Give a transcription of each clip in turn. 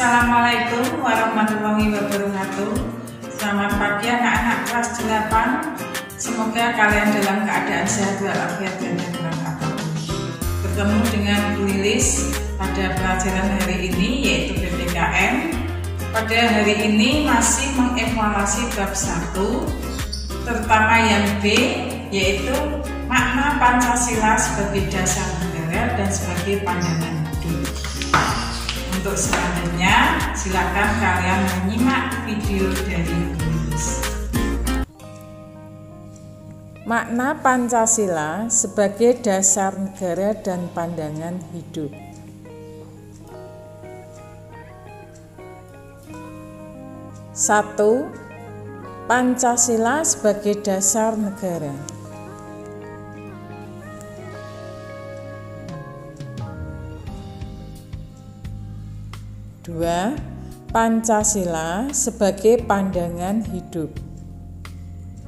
Assalamualaikum warahmatullahi wabarakatuh. Selamat pagi anak-anak kelas 8. Semoga kalian dalam keadaan sehat walafiat dan kurang apapun. Bertemu dengan Bu Lilis pada pelajaran hari ini yaitu PPKN. Pada hari ini masih mengevaluasi bab 1, terutama yang B, yaitu makna Pancasila sebagai dasar negara dan sebagai pandangan hidup. Untuk selanjutnya, silakan kalian menyimak video dari Lilis. Makna Pancasila sebagai dasar negara dan pandangan hidup. Satu, Pancasila sebagai dasar negara. Dua, Pancasila sebagai pandangan hidup.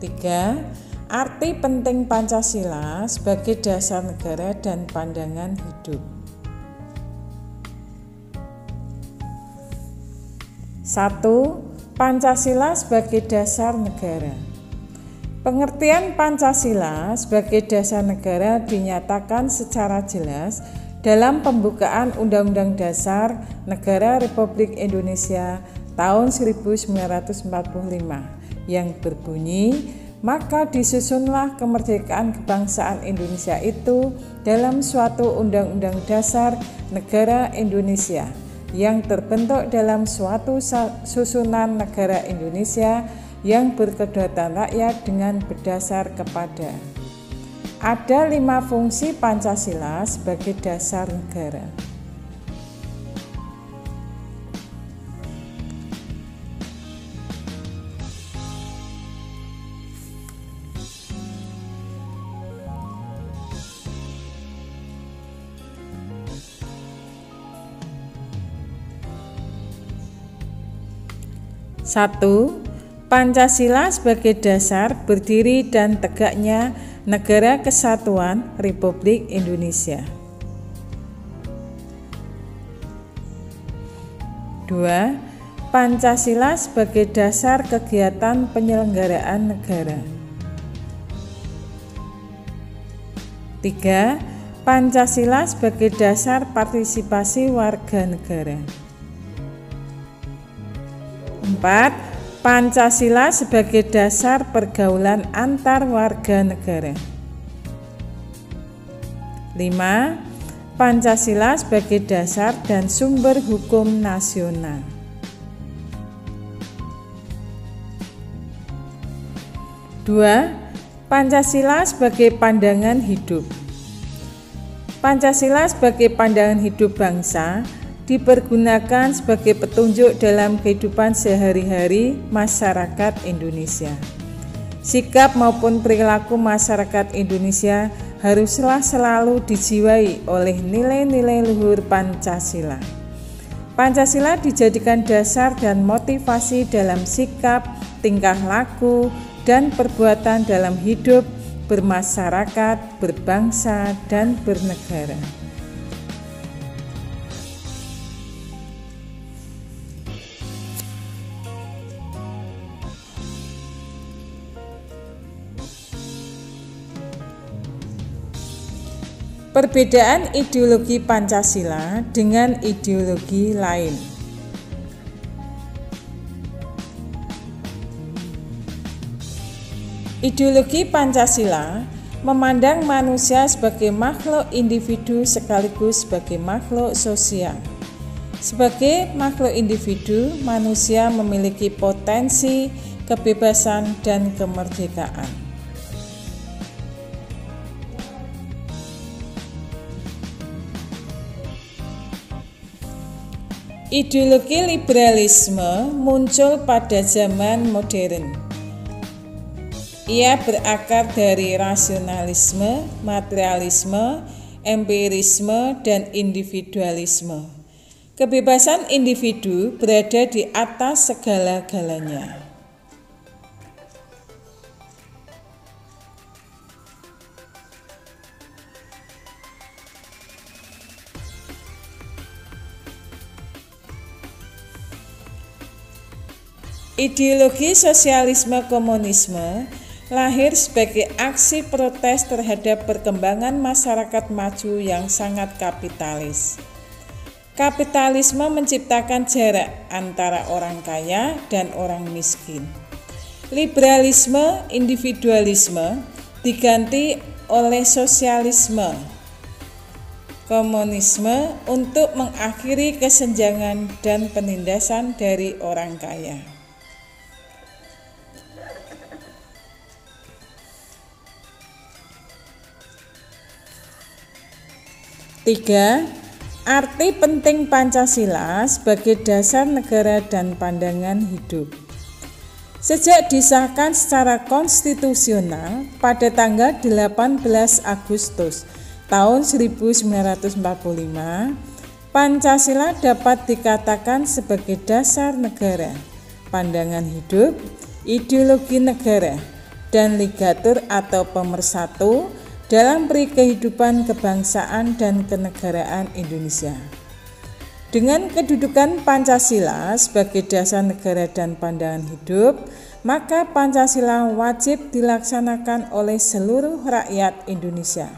Tiga, arti penting Pancasila sebagai dasar negara dan pandangan hidup. Satu, Pancasila sebagai dasar negara. Pengertian Pancasila sebagai dasar negara dinyatakan secara jelas dalam pembukaan Undang-Undang Dasar Negara Republik Indonesia tahun 1945 yang berbunyi, maka disusunlah kemerdekaan kebangsaan Indonesia itu dalam suatu Undang-Undang Dasar Negara Indonesia yang terbentuk dalam suatu susunan negara Indonesia yang berkedaulatan rakyat dengan berdasar kepada. Ada 5 fungsi Pancasila sebagai dasar negara. Satu, Pancasila sebagai dasar berdiri dan tegaknya Negara Kesatuan Republik Indonesia. 2. Pancasila sebagai dasar kegiatan penyelenggaraan negara. 3. Pancasila sebagai dasar partisipasi warga negara. 4. Pancasila sebagai dasar pergaulan antar warga negara. 5. Pancasila sebagai dasar dan sumber hukum nasional. 2. Pancasila sebagai pandangan hidup. Pancasila sebagai pandangan hidup bangsa dipergunakan sebagai petunjuk dalam kehidupan sehari-hari masyarakat Indonesia. Sikap maupun perilaku masyarakat Indonesia haruslah selalu dijiwai oleh nilai-nilai luhur Pancasila. Pancasila dijadikan dasar dan motivasi dalam sikap, tingkah laku, dan perbuatan dalam hidup, bermasyarakat, berbangsa, dan bernegara. Perbedaan ideologi Pancasila dengan ideologi lain. Ideologi Pancasila memandang manusia sebagai makhluk individu sekaligus sebagai makhluk sosial. Sebagai makhluk individu, manusia memiliki potensi, kebebasan, dan kemerdekaan. Ideologi liberalisme muncul pada zaman modern. Ia berakar dari rasionalisme, materialisme, empirisme, dan individualisme. Kebebasan individu berada di atas segala-galanya. Ideologi sosialisme komunisme lahir sebagai aksi protes terhadap perkembangan masyarakat maju yang sangat kapitalis. Kapitalisme menciptakan jarak antara orang kaya dan orang miskin. Liberalisme, individualisme diganti oleh sosialisme komunisme untuk mengakhiri kesenjangan dan penindasan dari orang kaya. 3. Arti penting Pancasila sebagai dasar negara dan pandangan hidup. Sejak disahkan secara konstitusional pada tanggal 18 Agustus tahun 1945, Pancasila dapat dikatakan sebagai dasar negara, pandangan hidup, ideologi negara, dan ligatur atau pemersatu dalam kehidupan kebangsaan dan kenegaraan Indonesia. Dengan kedudukan Pancasila sebagai dasar negara dan pandangan hidup, maka Pancasila wajib dilaksanakan oleh seluruh rakyat Indonesia.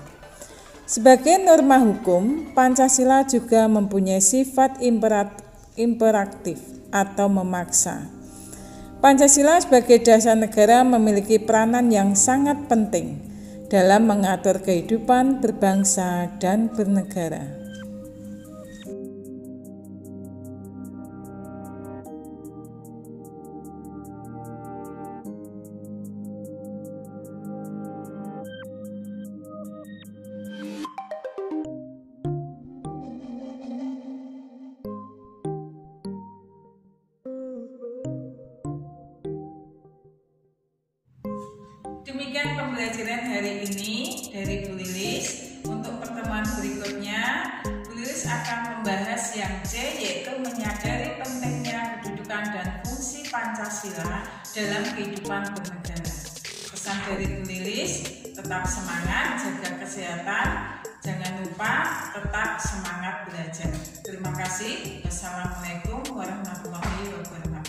Sebagai norma hukum, Pancasila juga mempunyai sifat imperatif atau memaksa. Pancasila sebagai dasar negara memiliki peranan yang sangat penting dalam mengatur kehidupan berbangsa dan bernegara. Demikian pembelajaran hari ini dari Bu Lilis. Untuk pertemuan berikutnya, Bu Lilis akan membahas yang C, yaitu menyadari pentingnya kedudukan dan fungsi Pancasila dalam kehidupan bernegara. Pesan dari Bu Lilis, tetap semangat, jaga kesehatan, jangan lupa tetap semangat belajar. Terima kasih. Wassalamualaikum warahmatullahi wabarakatuh.